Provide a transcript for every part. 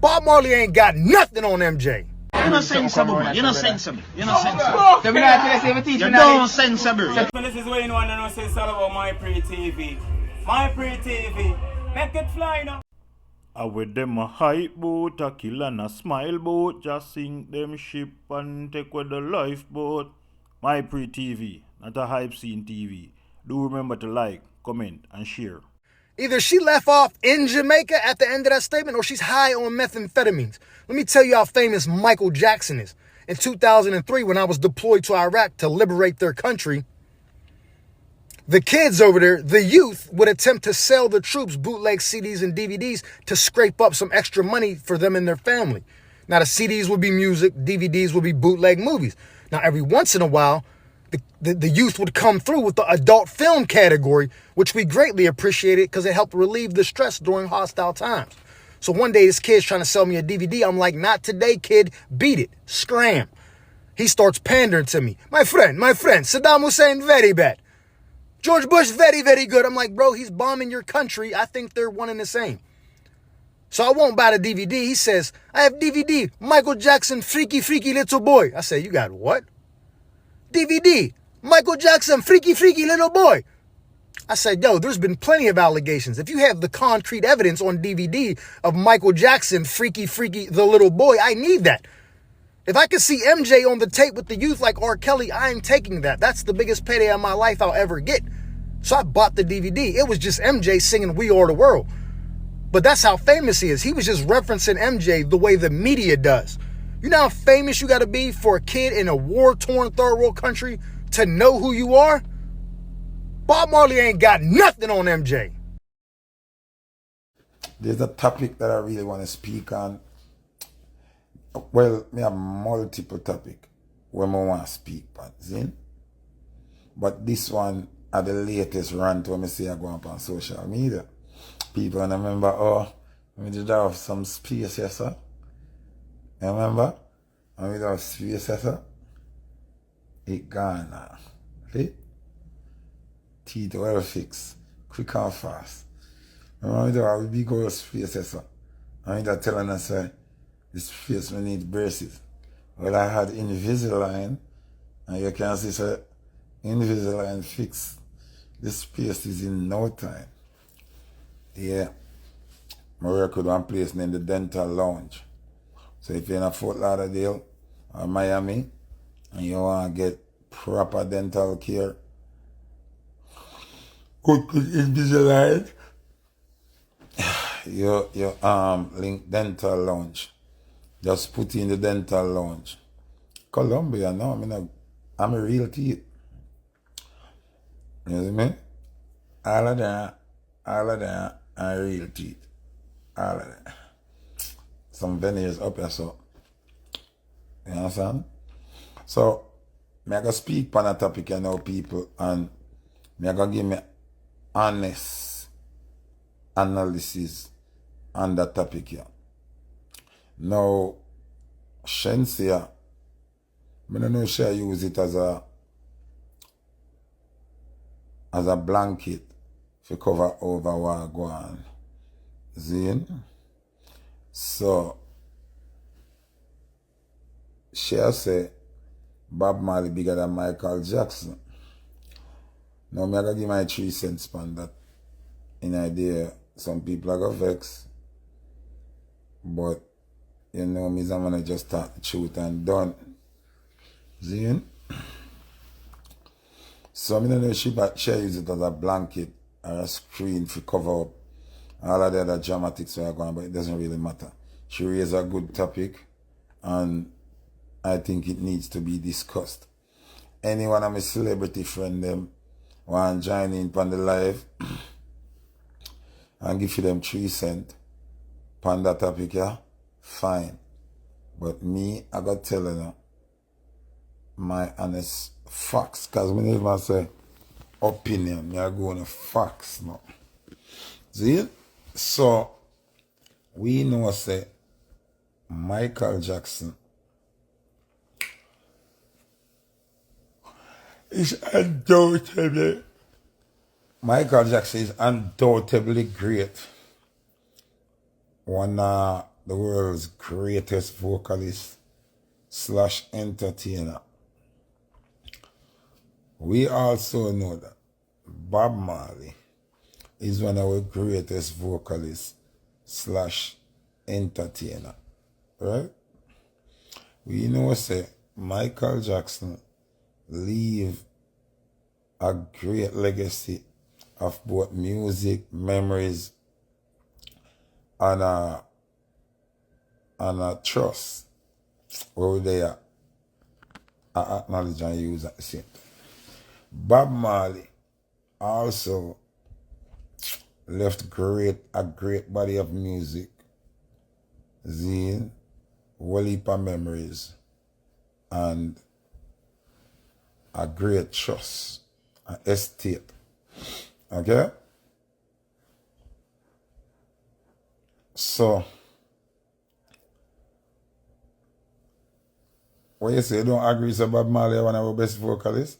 Bob Marley ain't got nothing on MJ. You're not sensible, man. You're not sensible. You're not sensible. You don't sensible. This is where you want to know, say, it's all about My Pre TV. My Pre TV. Make it fly now. I with them a hype boat, a kill and a smile boat, just sink them ship and take with the lifeboat. My Pre TV, not a hype scene TV. Do remember to like, comment, and share. Either she left off in Jamaica at the end of that statement, or she's high on methamphetamines. Let me tell you how famous Michael Jackson is. In 2003, when I was deployed to Iraq to liberate their country, the kids over there, the youth, would attempt to sell the troops bootleg CDs and DVDs to scrape up some extra money for them and their family. Now, the CDs would be music, DVDs would be bootleg movies. Now, every once in a while, the youth would come through with the adult film category, which we greatly appreciated because it helped relieve the stress during hostile times. So one day this kid's trying to sell me a DVD. I'm like, not today, kid. Beat it. Scram. He starts pandering to me. My friend, Saddam Hussein, very bad. George Bush, very, very good. I'm like, bro, he's bombing your country. I think they're one and the same. So I won't buy the DVD. He says, I have DVD, Michael Jackson, freaky, freaky little boy. I say, you got what? DVD, Michael Jackson, freaky, freaky little boy. I said, yo, there's been plenty of allegations. If you have the concrete evidence on DVD of Michael Jackson, freaky, freaky, the little boy, I need that. If I can see MJ on the tape with the youth like R. Kelly, I am taking that. That's the biggest payday of my life I'll ever get. So I bought the DVD. It was just MJ singing We Are the World. But that's how famous he is. He was just referencing MJ the way the media does. You know how famous you got to be for a kid in a war-torn third world country to know who you are? Bob Marley ain't got nothing on MJ. There's a topic that I really want to speak on. Well, I have multiple topics where I want to speak on, see? But this one are the latest rant when I say I go up on social media. People and I remember, we did have some space here, sir. You remember? And we did have space here, sir. It gone now. See? Teeth well fixed, quick and fast. Remember we did have a big old space here, sir. And we did telling us, this face we need braces. Well, I had Invisalign, and you can see, sir, Invisalign fixed. This space is in no time. Yeah. I work with one place named the Dental Lounge. So if you're in a Fort Lauderdale or Miami and you want to get proper dental care, good Invisalign, you link Dental Lounge. Just put in the Dental Lounge. Colombia, no, I'm a real teeth. You know what I mean? All of that are real teeth. All of that. Some veneers up here, so. You understand? So, I'm going to speak on a topic, you know, people, and I'm going to give me honest analysis on that topic here. Now, Shensea, I don't know if I use it as a blanket to cover over what go on. See? So, she say Bob Marley bigger than Michael Jackson. Now, I'm going to give my 3 cents on that. In idea, some people are going to vex. But, you know, I'm going to just start the truth and done. See? So, I don't know if she use it as a blanket or a screen to cover up all of the other dramatics that are going on, but it doesn't really matter. She raised a good topic, and I think it needs to be discussed. Anyone of my celebrity friend them want to join in on the live and give you them 3 cents on that topic, yeah? Fine. But me, I got to tell you my honest facts, because when I say opinion, me I go on the facts now. See? So, we know say Michael Jackson is undoubtedly great. One the world's greatest vocalist / entertainer. We also know that Bob Marley is one of our greatest vocalists / entertainer. Right? We know say Michael Jackson leave a great legacy of both music, memories, and a trust where they are acknowledge and use at the same time. Bob Marley also left a great body of music, zine, whole heap of memories, and a great trust, an estate. Okay? So, when you say you don't agree with Bob Marley one of our best vocalists,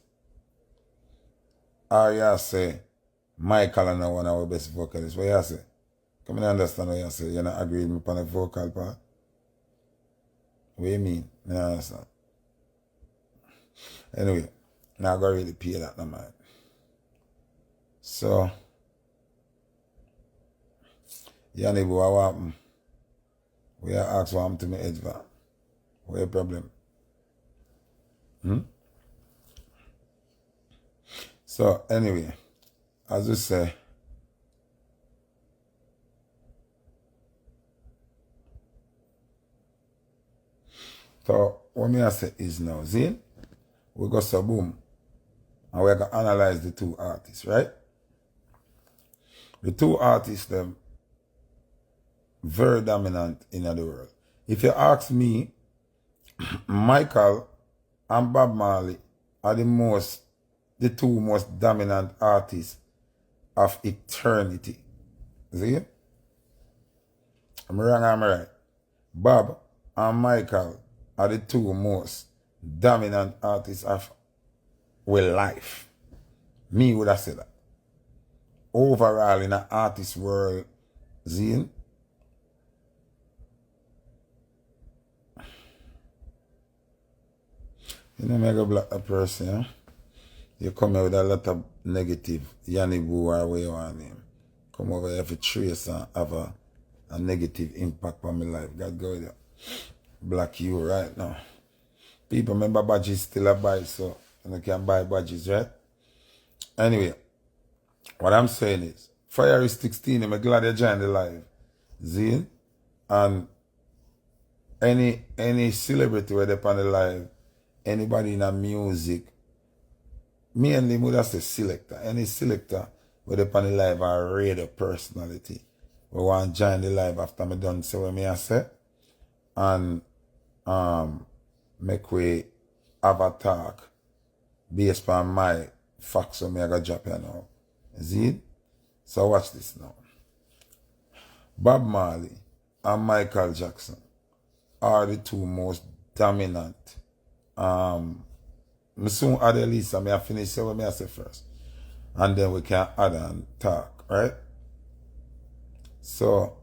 or you say Michael and one of our best vocalists, what you say? Come and understand what you say. You're not agreeing with me on the vocal part? What do you mean? I don't understand. Anyway, now I got really pay that no mind. So, Yanni, what happened? We are asked what happened to me, Edva. What's the problem? So, anyway, as we say, so what me I say is now, see, we go so boom, and we're going to analyze the two artists, right? The two artists, them, very dominant in the world. If you ask me, Michael and Bob Marley are the two most dominant artists of eternity. See? I'm wrong, I'm right. Bob and Michael are the two most dominant artists of life. Me would have said that. Overall in the artist world, Zine, you know, make a black person, yeah? You come here with a lot of negative, Yanni Boo or where you want name. Come over here for trace and have a negative impact on my life. God go with you. Black you right now. People remember badges still a buy, so you can buy badges, right? Anyway, what I'm saying is, Fire is 16, I'm glad you joined the live. Zine, and any celebrity where they on the live, anybody in the music, mainly would have say selector. Any selector where they on the live are a radio personality. We want to join the live after me done say what me I say. And make we have a talk based on my facts so me I got drop here now. See it? So watch this now. Bob Marley and Michael Jackson are the two most dominant. Me soon add the list and I finish say what me I say first. And then we can add and talk, right? So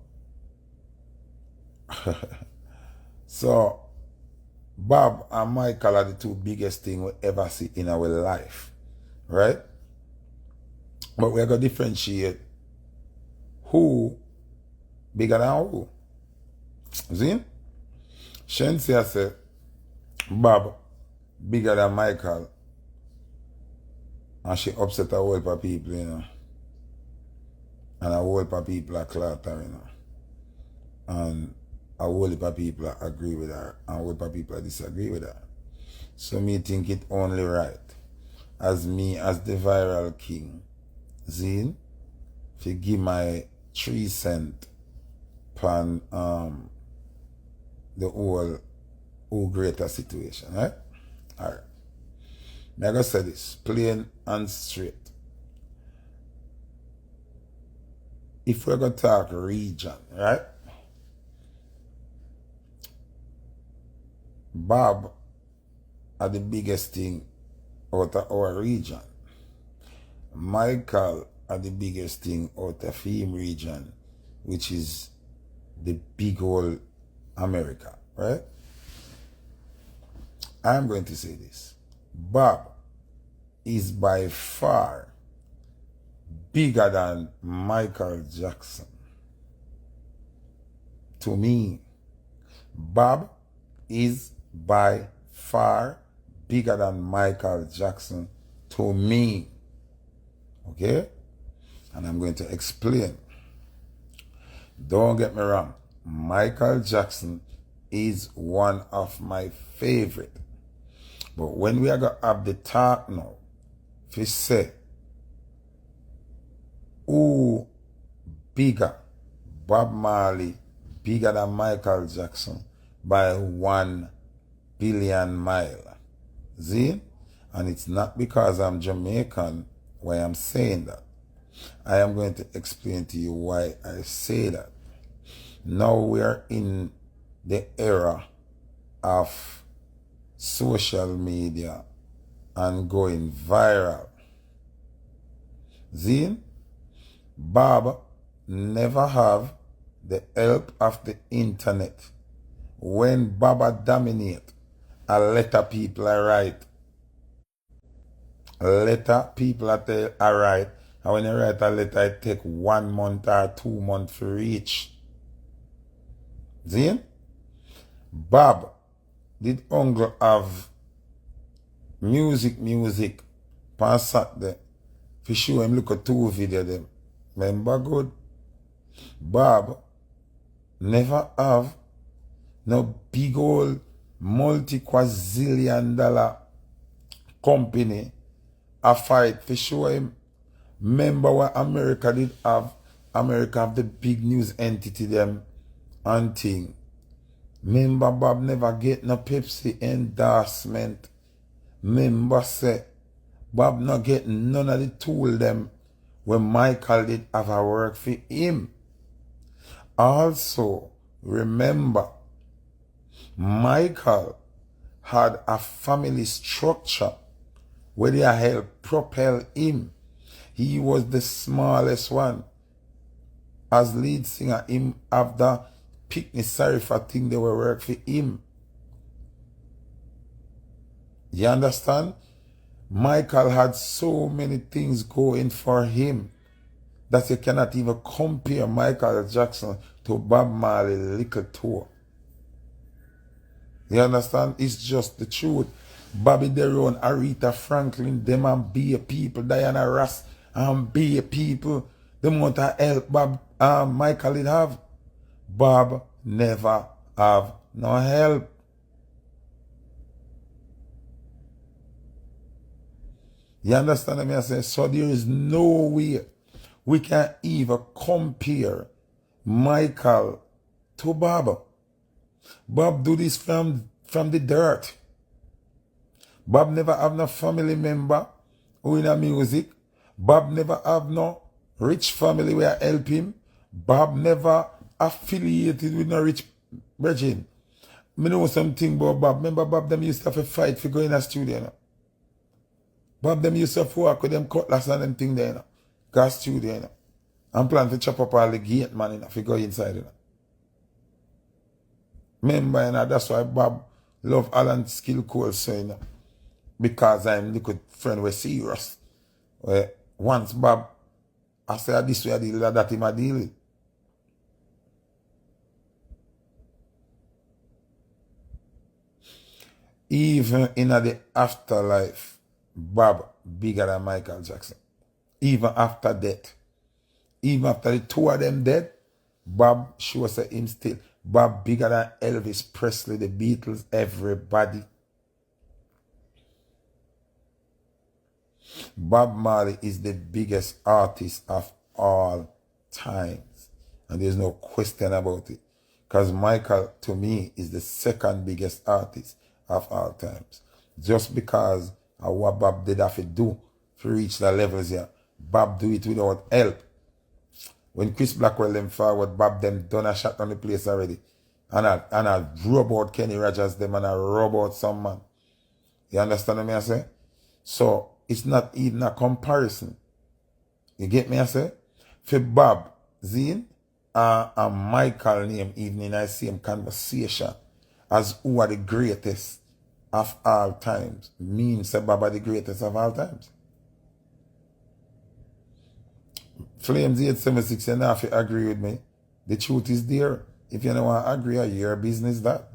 so Bob and Michael are the two biggest things we ever see in our life, right? But we're going to differentiate who bigger than who. See? Shensea said Bob bigger than Michael, and she upset a whole heap of people, you know. And a whole heap of people are clatter, you know. And a whole heap of people agree with her, and a whole heap of people disagree with her. So me think it only right, as me as the viral king, Zine, to give my 3 cents pan the whole greater situation, right? Alright. I'm going to say this plain and straight. If we're going to talk region, right? Bob are the biggest thing out of our region. Michael are the biggest thing out of him region, which is the big old America, right? I'm going to say this. Bob is by far bigger than Michael Jackson. To me, Bob is by far bigger than Michael Jackson to me. Okay? And I'm going to explain. Don't get me wrong. Michael Jackson is one of my favorite. But when we are going to have the talk now, if you say, who bigger, Bob Marley bigger than Michael Jackson by 1 billion mile. See? And it's not because I'm Jamaican why I'm saying that. I am going to explain to you why I say that. Now we are in the era of social media and going viral. See? Bob never have the help of the internet. When Baba dominate, a letter people are write. A letter people are write. And when you write a letter, it take 1 month or 2 months to reach. See? Bob did uncle have music on Saturday. For show him look at 2 video them. Remember good? Bob never have no big old multi-quadrillion dollar company a fight for show him. Remember what America did have? America have the big news entity them and thing. Remember Bob never get no Pepsi endorsement. Remember say Bob not get none of the tool them when Michael did have a work for him. Also, remember, Michael had a family structure where they helped propel him. He was the smallest one. As lead singer, him have the picnic sorry for thing they were work for him. You understand? Michael had so many things going for him that you cannot even compare Michael Jackson to Bob Marley little tour. You understand? It's just the truth. Bobby Deron, Aretha Franklin, them and be people, Diana Ross and be people, them want to help Michael did have. Bob never have no help. You understand what I say? So there is no way we can even compare Michael to Bob. Bob do this from the dirt. Bob never have no family member who in a music. Bob never have no rich family where help him. Bob never affiliated with no rich virgin. I know something about Bob. Remember Bob them used to have a fight for going to the studio. You know? Bob them used to work with them cutlass and them thing there. You know? Gas studio. You know? And plan to chop up all the gate man, you know, if you go inside. You know? Remember, you know, that's why Bob love Alan Skill Cole, so, you know, because I'm little friend was serious. Once Bob, I say this way I deal that him a deal with. Even in the afterlife, Bob bigger than Michael Jackson. Even after death. Even after the 2 of them dead, Bob shows him still. Bob bigger than Elvis Presley, the Beatles, everybody. Bob Marley is the biggest artist of all times. And there's no question about it. Because Michael, to me, is the 2nd biggest artist of all times. Just because of what Bob did have to do to reach the levels here. Bob do it without help. When Chris Blackwell them forward, Bob them done a shot on the place already. And I rub out Kenny Rogers them and I rub out some man. You understand what I say? So, it's not even a comparison. You get me I say? For Bob, Zine, and Michael name even in the same conversation as who are the greatest of all times means that Baba the greatest of all times. Flames 876, you don't have to agree with me. The truth is there. If you don't want to agree, your business that.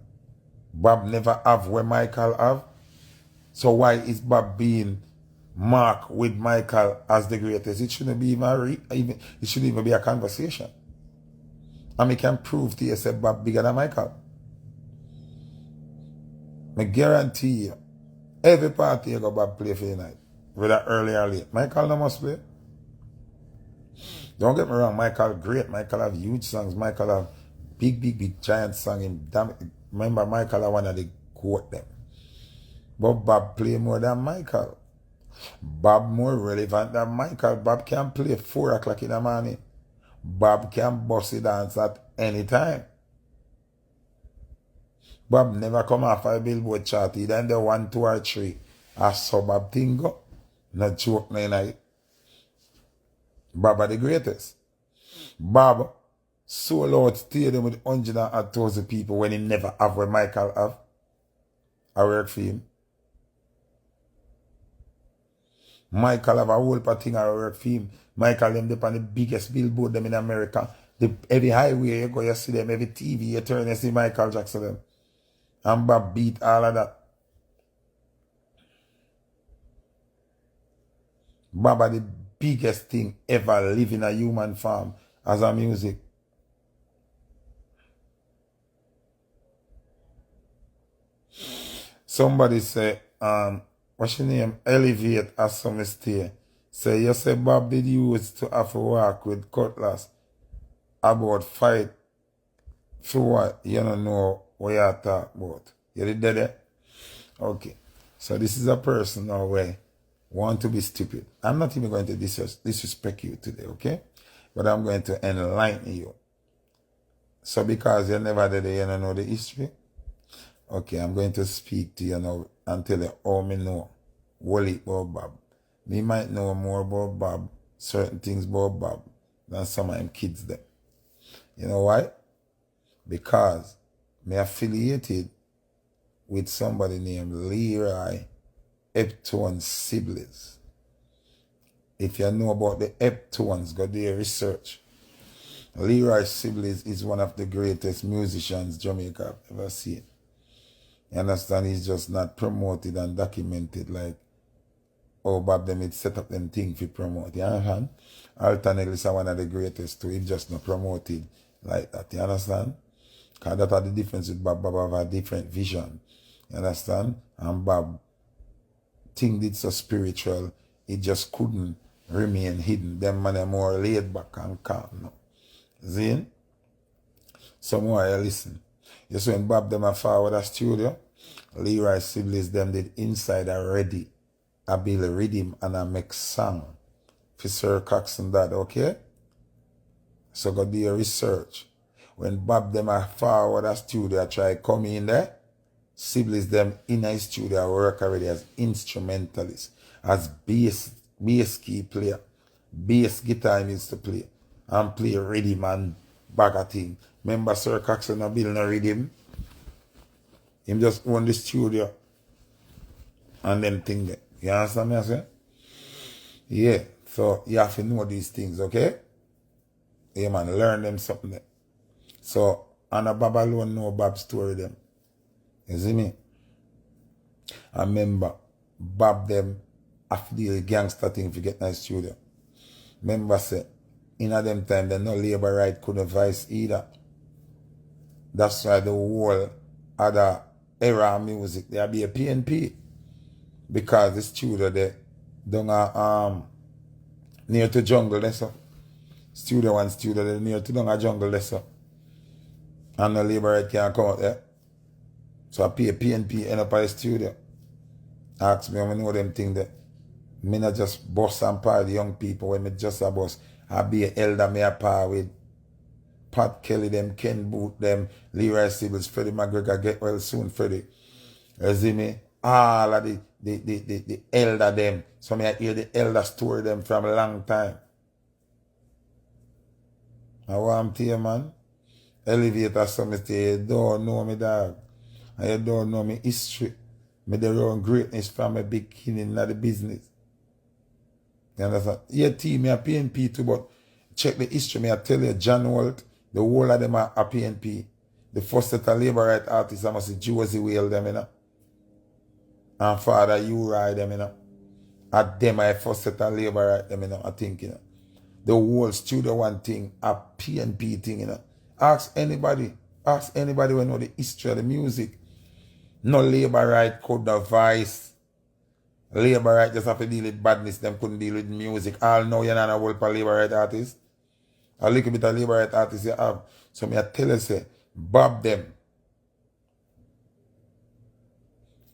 Bob never have where Michael have. So why is Bob being marked with Michael as the greatest? It shouldn't be even it shouldn't even be a conversation. And we can prove to you that Bob bigger than Michael. I guarantee you, every party you go Bob play for you night, whether early or late. Michael no must play. Don't get me wrong, Michael great. Michael have huge songs. Michael have big giant song. Remember, Michael are one of the quote them. But Bob play more than Michael. Bob more relevant than Michael. Bob can play 4 o'clock in the morning. Bob can bust it dance at any time. Bob never come off a Billboard chart. Either in the 1, 2, or 3. I saw Bob thing go. Not joke no night. Bob are the greatest. Bob sold out stadium with 100,000 people when he never have what Michael have. I work for him. Michael have a whole thing I work for him. Michael them up on the biggest billboard them in America. Every highway you go, you see them. Every TV you turn, you see Michael Jackson them. And Bob beat all of that. Bob are the biggest thing ever live in a human form as a music. Somebody say, what's your name? Elevate as some stay. Say, you say Bob did use to have a walk with Cutlass about fight for what? You don't know what you talk about. You did that? Okay. So this is a person now where want to be stupid. I'm not even going to disrespect you today, okay? But I'm going to enlighten you. So because you never did it, you don't know the history. Okay, I'm going to speak to you now and tell you how me know what about Bob. Me might know more about Bob, certain things about Bob, than some of them kids there. You know why? Because me affiliated with somebody named Leroy Epton siblings. If you know about the Eptons, go do your research. Leroy Siblings is one of the greatest musicians Jamaica have ever seen. You understand? He's just not promoted and documented like how Bob them it set up them thing for promote. You understand? Alternately is one of the greatest too. He's just not promoted like that. You understand? Because that's the difference with Bob. Bob have a different vision. You understand? And Bob thing did so spiritual, it just couldn't remain hidden. Them man are more laid back and calm now. See? Some more you listen. You see when Bob them a forward a studio, Leroy siblings them did inside already. I build a rhythm and I make song for Sir Cox and that, okay? So go do your research. When Bob them a forward a studio, I try come in there. Siblings them in a studio work already as instrumentalists, as bass key player, bass guitar he used to play, and play rhythm and bag of thing. Remember Sir Coxon a build no rhythm? Him just own the studio and them thing there. You understand me I say? Yeah, so you have to know these things, okay? Yeah man, learn them something there. So, and a Bob alone know Bob's story them. You see me? I remember Bob them after the gangster thing if you get in the studio. Remember say, in a them time, they no labor right couldn't vice either. That's why the whole other era of music, there be a PNP. Because the studio there, down near to jungle there, so. Studio one studio there, near to down a jungle there, so. And the labor right can't come out there. So I pay PNP end up at the studio. Ask me, I know them thing that me not just boss and par the young people when me just a boss. I be an elder me a par with Pat Kelly them, Ken Booth them, Leroy Sibbles, Freddie McGregor get well soon, Freddie. You see me? All of the elder them. So me I hear the elder story them from a long time. I want to you, man. Elevator summit, you don't know me, dog. And you don't know me history. Me the run greatness from a beginning of the business. You understand? Yeah, team, me a PNP too, but check the history. Me I tell you, John Walt, the whole of them are a PNP. The first set of labor right artists, I must say Josie Whale them, you know. And Father Uri them, you know. At them, I first set of labor right them, you know, I think, you know. The whole Studio One thing, a PNP thing, you know. Ask anybody who know the history of the music. No labor right could devise. Labor right just have to deal with badness, them couldn't deal with music. All know you're not a whole for labor right artist. A little bit of labor right artist you have. So me I tell you say, Bob them.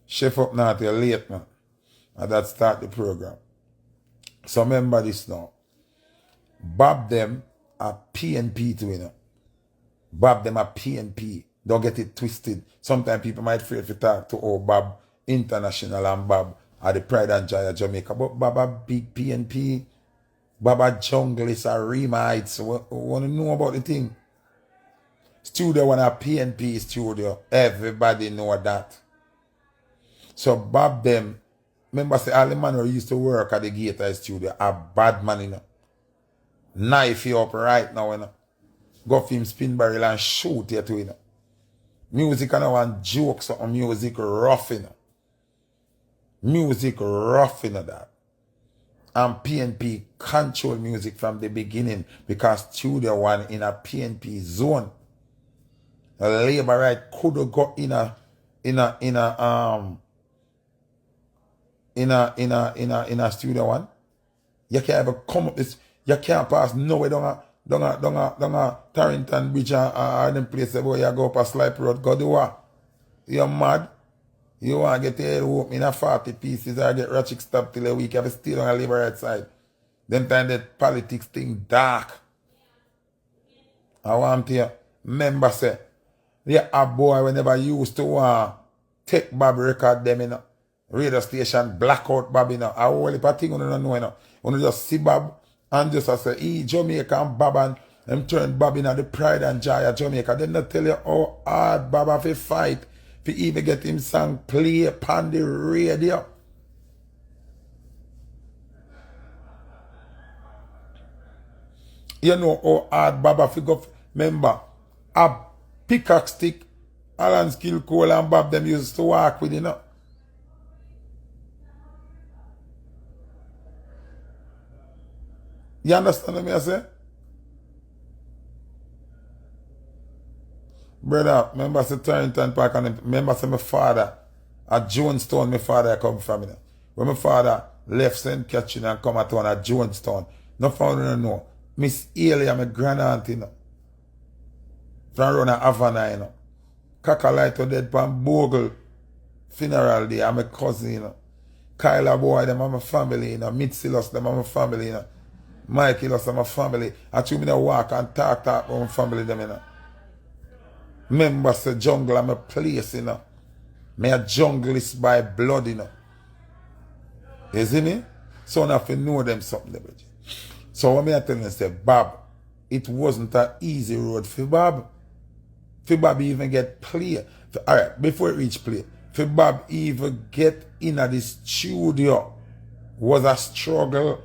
Chef up now till late, man. And that start the program. So remember this now. Bob them a PNP to winner. Bob them a PNP. Don't get it twisted. Sometimes people might fear to talk to Bob International and Bob are the Pride and Joy of Jamaica. But Bob a big PNP. Bob a junglist a Remites. Want to know about the thing? Studio One a PNP studio. Everybody know that. So Bob them, remember say all the man who used to work at the Gator studio a bad man, you know. Knife you up right now, you know. Go for him spin barrel and shoot you too, you know. Music and one jokes on music rough, you know. Music rough, you know that. And PNP control music from the beginning because Studio One in a PNP zone. The labor right could have got in a Studio One. You can't ever come up this. You can't pass nowhere down a Tarrington Bridge or them places where you go up a Slipe Road. Go do what? You're mad? You want to get your head open in a 40 pieces or get ratchet stop till a week. You have to stay on a labor right side. Them time that politics thing dark. I want to remember say, yeah, a boy whenever used to take Bob record them, you know. Radio station blackout Bob, you know. I only thing you don't know, you know. You just see Bob and just say, Jamaica and Bob and them turn Bob in the Pride and Joy of Jamaica. Then they tell you how hard Bob have to fight to even get him song play upon the radio. You know how hard Bob have to go. Remember, a pickaxe stick, Alan Skill Cole and Bob them used to walk with, you know. You understand what I say? Brother, remember say Torrington Park and remember say my father at Jonestown, my father come from, you know. When my father left St. Catherine and come at town at Jonestown, no family no know. Miss Ailey, my grand aunt, you know. From around Havana, you know. Kakalite dead pan Bogle funeral day, I'm my cousin, you know. Kyla boy, them are my family, you know. Mitzilos, them are my family, you know. Mikey lost my family. I told me to walk and talk about my family, them, you know. Members of jungle are my place, you know. Me a junglist by blood, you know. You see me? So now if you know them something, leverage. So what me I tell you say, Bob, it wasn't an easy road for Bob. For Bob even get play. Alright, before it reach play, for Bob even get in at the studio was a struggle.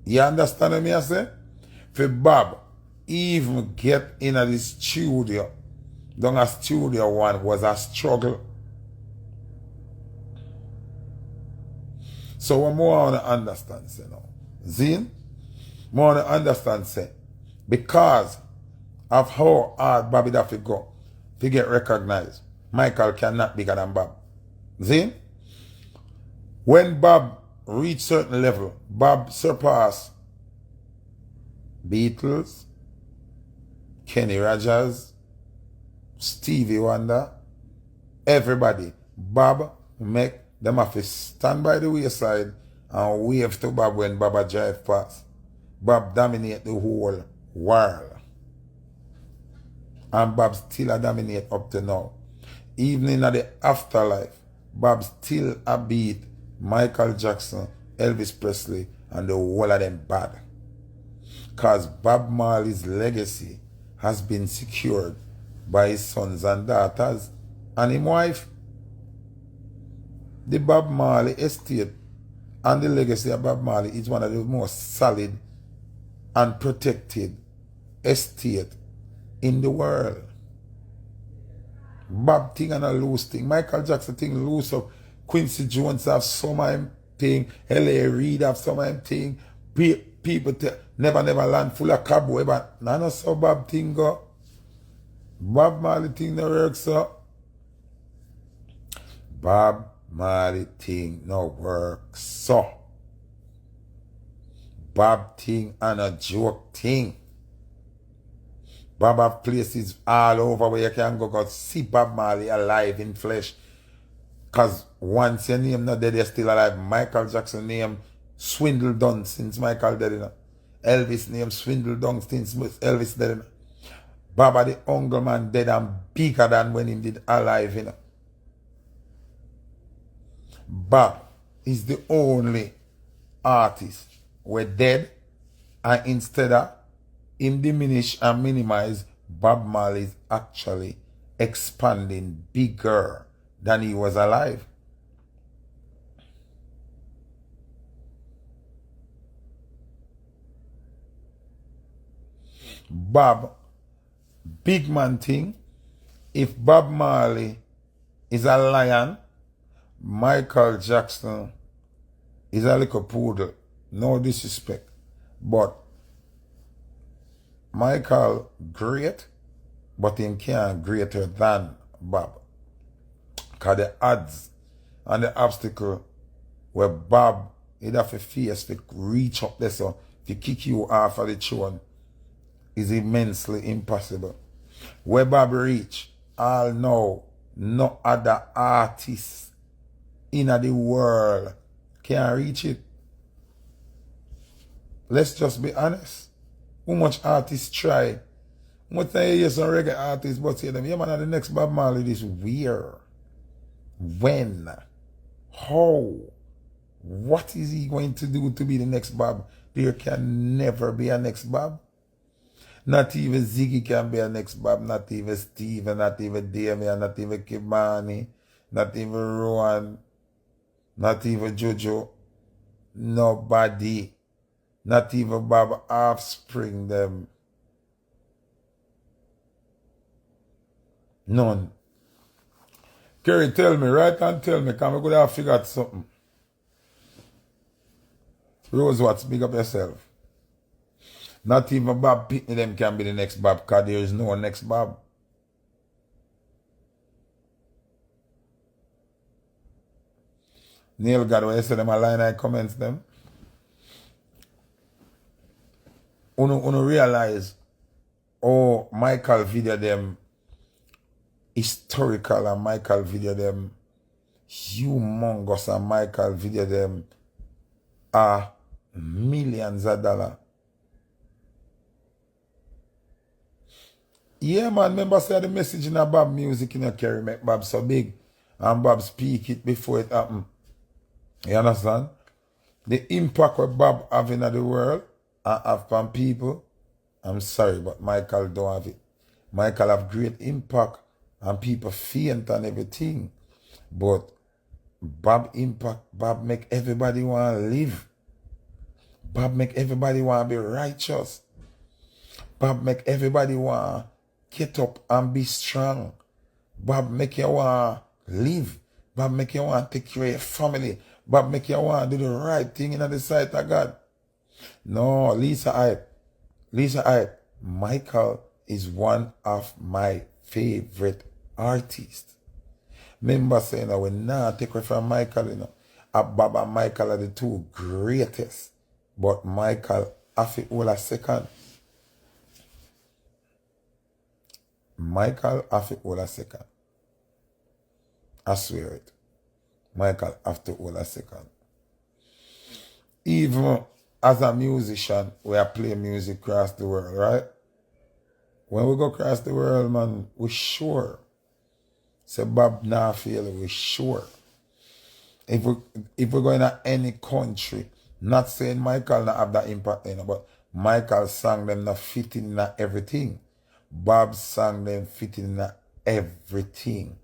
You understand what me I say? For Bob even get in at the studio, down a Studio One was a struggle. So what more I want to understand, say now. Zine? More want to understand, say, because of how hard Bobby Daffy go to get recognized, Michael cannot be bigger than Bob. Zine? When Bob reach certain level, Bob surpass Beatles, Kenny Rogers, Stevie Wonder, everybody. Bob make them have to stand by the wayside and wave to Bob when Bob drive past. Bob dominate the whole world. And Bob still a dominate up to now. Even in the afterlife, Bob still a beat Michael Jackson, Elvis Presley, and the whole of them bad. Because Bob Marley's legacy has been secured by his sons and daughters and his wife. The Bob Marley estate and the legacy of Bob Marley is one of the most solid and protected estate in the world. Bob thing and a loose thing. Michael Jackson thing loose up. Quincy Jones have some of him thing. L.A. Reid have some of him thing. People never land full of cowboy, but none of so Bob thing go. Bob Marley thing no work so. Bob Marley thing no work so. Bob thing and a joke thing. Bob have places all over where you can go see Bob Marley alive in flesh. Because once your name not dead, you're still alive. Michael Jackson name swindle done since Michael dead. You know? Elvis name swindle done since Elvis dead. You know? Baba the uncle man dead and bigger than when he did alive. You know? Bob is the only artist where dead, and instead of him diminish and minimize, Bob Marley is actually expanding bigger than he was alive. Bob, big man thing, if Bob Marley is a lion, Michael Jackson is a little poodle. No disrespect. But Michael great, but him can't greater than Bob. Because the odds and the obstacle where Bob he'd have to face to reach up there so to kick you off of the throne is immensely impossible. Where Bob reach, all know no other artist in the world can reach it. Let's just be honest. How much artists try? What time you hear some reggae artists but say them, yeah man, the next Bob Marley this where? When? How? What is he going to do to be the next Bob? There can never be a next Bob. Not even Ziggy can be a next Bob, not even Steven, not even Damien, not even Kibani, not even Rowan, not even Jojo. Nobody. Not even Bob offspring them. None. Kerry, tell me, right and tell me, can we could have figured something? Rose Watts, big up yourself. Not even Bob Pitney them can be the next Bob, because there is no next Bob. Neil God, when you say them a line I comments them. Uno realize, oh, Michael video them historical and Michael video them humongous and Michael video them are millions of dollars. Yeah man, remember say the message in a Bob music in a carry make Bob so big and Bob speak it before it happen. You understand? The impact what Bob have in the world and have on people, I'm sorry, but Michael don't have it. Michael have great impact and people faint and everything. But Bob impact, Bob make everybody want to live. Bob make everybody want to be righteous. Bob make everybody want to get up and be strong. Bob make you want to live. Bob make you want to take care of your family. Bob make you want to do the right thing in the sight of God. No, Lisa Hype. Michael is one of my favorite artists. Remember saying that we not take away from Michael, you know. Bob and Michael are the two greatest. But Michael have it all a second. Michael have it all a second. I swear it. Michael have to hold a second. Even as a musician, we are playing music across the world, right? When we go across the world, man, we sure. Say Bob nah fail, we sure. If we're going to any country, Not saying Michael not have that impact, but Michael's song them not fitting in everything. Bob's song them fitting in everything.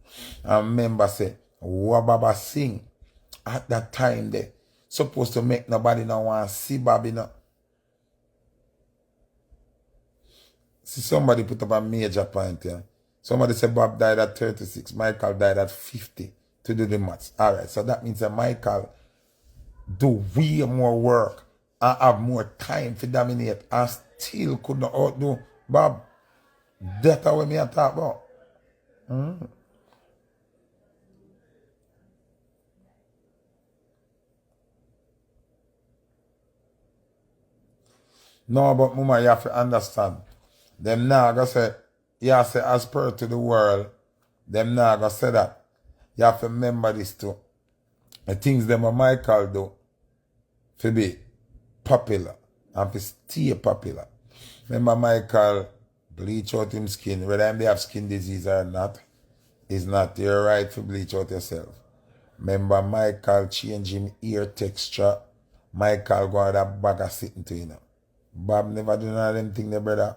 I remember say, what Baba sing at that time there, supposed to make nobody no want to see Bobby no. See, somebody put up a major point here. Somebody said Bob died at 36, Michael died at 50 to do the maths. Alright, so that means that Michael do way more work and have more time to dominate and still could not outdo Bob. That's what me I talk about. No, but Mama, you have to understand. Them now gonna say, yeah, say as per to the world, them now gonna say that. You have to remember this too. The things them a Michael do to be popular and to stay popular. Remember Michael bleach out him skin, whether they have skin disease or not, is not your right to bleach out yourself. Remember Michael change him ear texture. Michael go out that bag of sitting to you know. Bob never do none of them things, there, brother.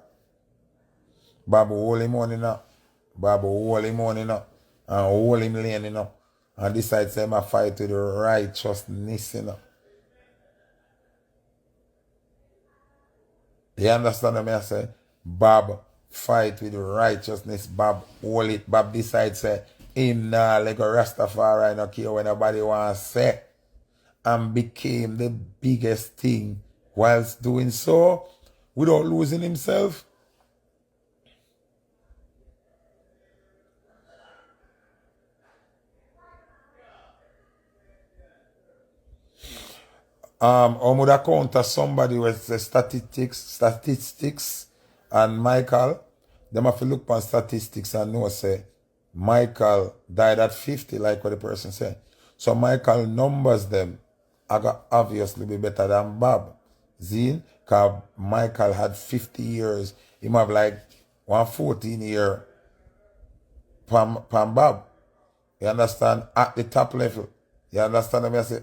Bob hold him on, you know. Bob hold him on, you know. And hold him lane, you know. And decide to say, I fight with the righteousness, you know. You understand what I say? Bob fight with righteousness. Bob hold it. Bob decide say, him nah like a Rastafari, no care what nobody want to say. And became the biggest thing whilst doing so without losing himself. I would account as somebody with the statistics and Michael, them have to look on statistics and know say Michael died at 50 like what the person said. So Michael numbers them are gonna obviously be better than Bob. Zine, because Michael had 50 years. He have like 114 year from Bob. You understand? At the top level. You understand what I say?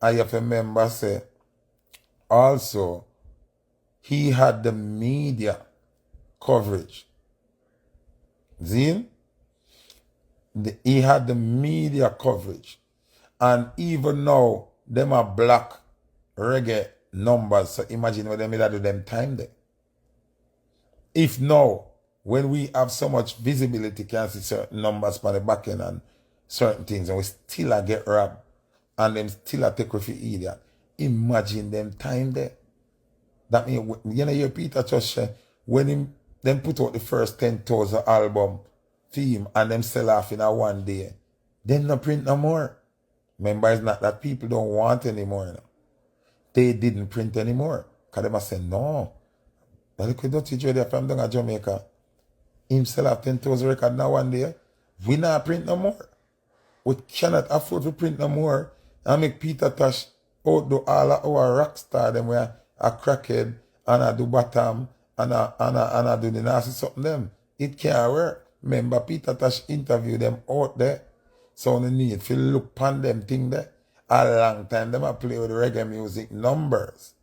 I have to remember say also he had the media coverage. Zine? He had the media coverage. And even now, them are black reggae numbers. So imagine what they made do them time there. If now, when we have so much visibility, can see certain numbers by the back end and certain things, and we still get robbed, and them still take with idiot. Imagine them time there. That means, you know, your Peter Tosh, when them put out the first 10,000 album theme and them sell off in a one day, them no print no more. Remember, it's not that people don't want anymore. You know? They didn't print anymore. Because they must say, no. The little dirty Joe from down at Jamaica, him sell off 10,000 records now one day. We not print no more. We cannot afford to print no more and make Peter Tosh outdo all of our rock star them where a crackhead and a do bottom and a do the nasty something them. It can't work. Remember Peter Tosh interview them out there. So they need to look upon them thing there. A long time them a play with reggae music numbers.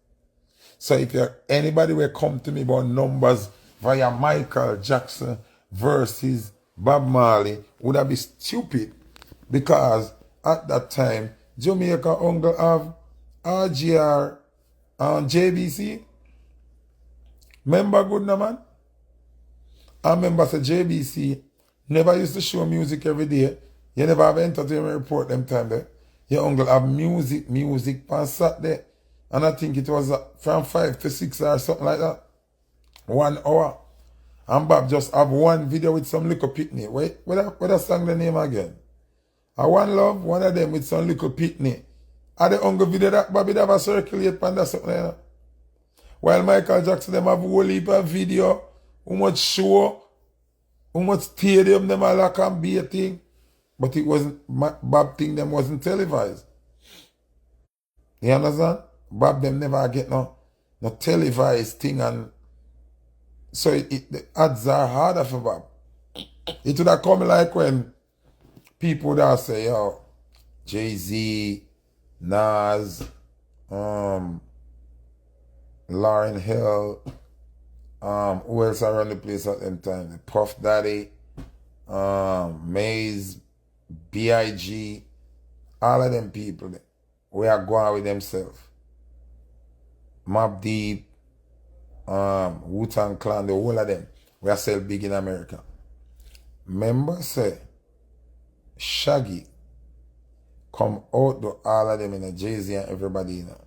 So if you're anybody will come to me about numbers via Michael Jackson versus Bob Marley, would that be stupid? Because at that time, Jamaica Uncle have RGR and JBC. Remember good no man? I remember say JBC never used to show music every day. You never have entertainment report them time there. Your uncle have music on Saturday. And I think it was from 5 to 6 or something like that. 1 hour. And Bob just have one video with some little picnic. Wait, what that song the name again? I One Love, one of them with some little picnic. Are the uncle video that Bobby never circulate and that something like that? While Michael Jackson them have a whole heap of video, how much show, how much stadium them all like and be a thing. But it wasn't, Bob thing them wasn't televised. You understand? Bob them never get no televised thing, and so the odds are harder for Bob. It would have come like when people that say, yo, Jay-Z, Nas, Lauryn Hill, who else around the place at them time? Puff Daddy, Maze, B.I.G., all of them people, we are going with themselves. Mobb Deep, Wu-Tang Clan, the whole of them, we are still big in America. Remember, say, Shaggy come out to all of them in a Jay-Z and everybody, you know.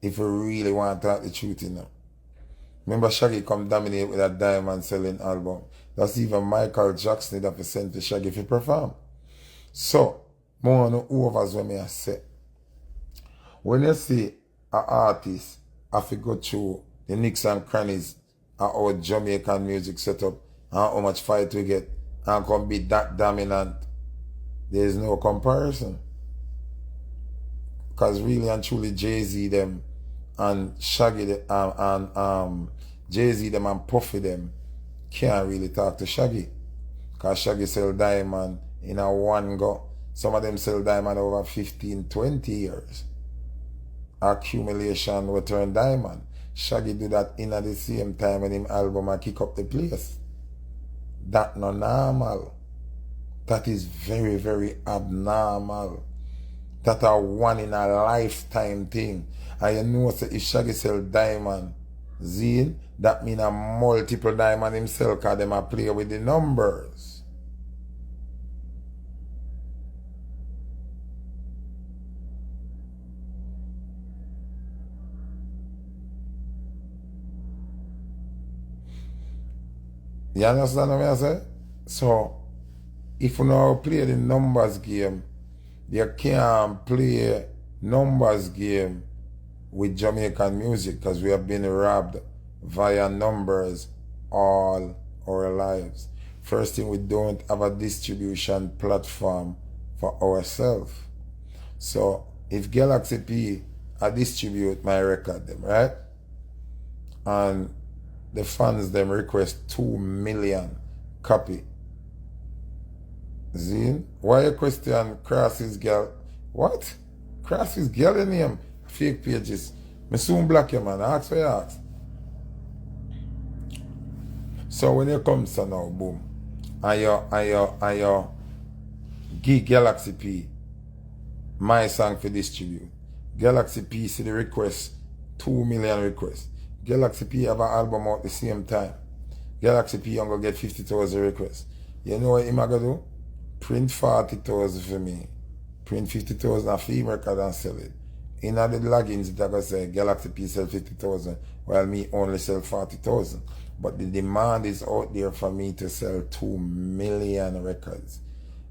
If you really want to talk the truth, you know. Remember Shaggy come dominate with a diamond selling album. That's even Michael Jackson that have sent to Shaggy to perform. So, more no overs when I say. When you see an artist have to go through the nicks and crannies of our Jamaican music setup and how much fight we get and come be that dominant, there is no comparison. Because really and truly Jay-Z them and Shaggy and Jay-Z them and Puffy them can't really talk to Shaggy. Because Shaggy sell diamond in a one go. Some of them sell diamond over 15, 20 years. Accumulation will turn diamond. Shaggy do that in at the same time when him album and kick up the place. That no normal. That is very, very abnormal. That a one in a lifetime thing. And you know say if Shaggy sell diamond, Zine, that mean a multiple diamond himself because them a play with the numbers. You understand what I say? So, if you know play the numbers game, you can't play numbers game with Jamaican music because we have been robbed via numbers all our lives. First thing, we don't have a distribution platform for ourselves. So, if Galaxy P, I distribute my record, them, right? And the fans them request 2 million copy. Zine? Why you question Crossy's girl? What? Crossy's girl in him? Fake pages. Me soon block you, man. Ask for you ask. So when you come to now, boom, and you give Galaxy P my song for distribute. Galaxy P see the request, 2 million requests. Galaxy P have an album out the same time. Galaxy P I'm gonna get 50,000 requests. You know what I'm gonna do? Print 40,000 for me. Print 50,000 a film record and sell it. In the logins it gonna say Galaxy P sell 50,000 while me only sell 40,000. But the demand is out there for me to sell 2 million records.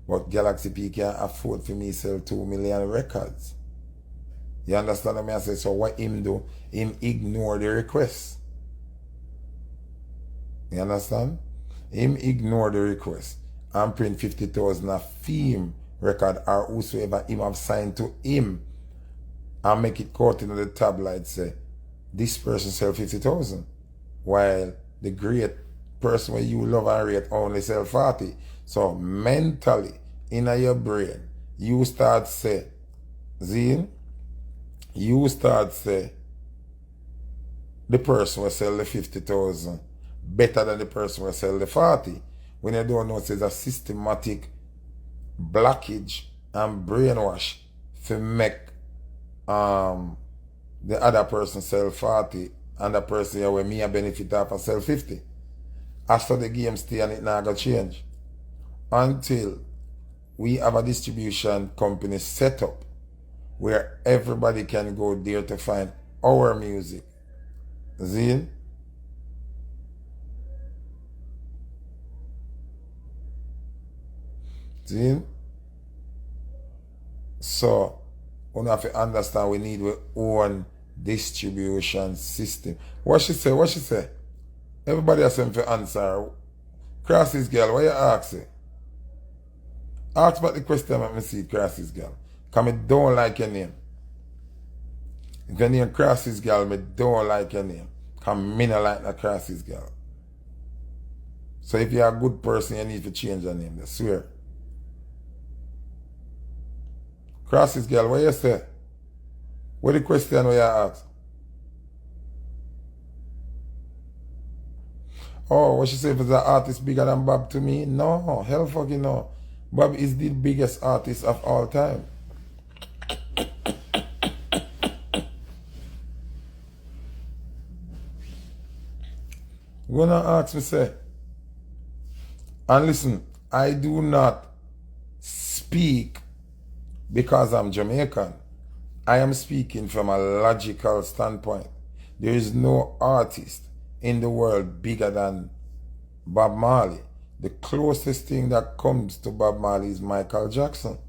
But Galaxy P can't afford for me to sell 2 million records. You understand what I say? So what him do? Him ignore the request. You understand? Him ignore the request and print 50,000 a film record or whosoever him have signed to him and make it quote in the tabloid say this person sell 50,000 while the great person where you love and rate only sell 40. So mentally in your brain you start say, Zine, you start say the person will sell the 50,000 better than the person will sell the 40. When you don't know it's a systematic blockage and brainwash to make the other person sell 40 and the person here where me a benefit off and sell 50. After the game stay and it not gonna change. Until we have a distribution company set up where everybody can go there to find our music. Zine? Zine? So, we have to understand we need our own distribution system. What she say? What she say? Everybody has something to answer. Crossy's girl, what you ask? Ask about the question let me see Crossy's girl. Because I don't like your name. If your name Crossy's girl, I don't like your name. Because I don't like the Crossy's girl. So if you're a good person, you need to change your name. I swear. Crossy's girl, what you say? What the question we ask? Oh, what she say, if the artist bigger than Bob to me? No, hell fucking no. Bob is the biggest artist of all time. Gonna ask me say, and listen, I do not speak because I'm Jamaican. I am speaking from a logical standpoint. There is no artist in the world bigger than Bob Marley. The closest thing that comes to Bob Marley is Michael Jackson.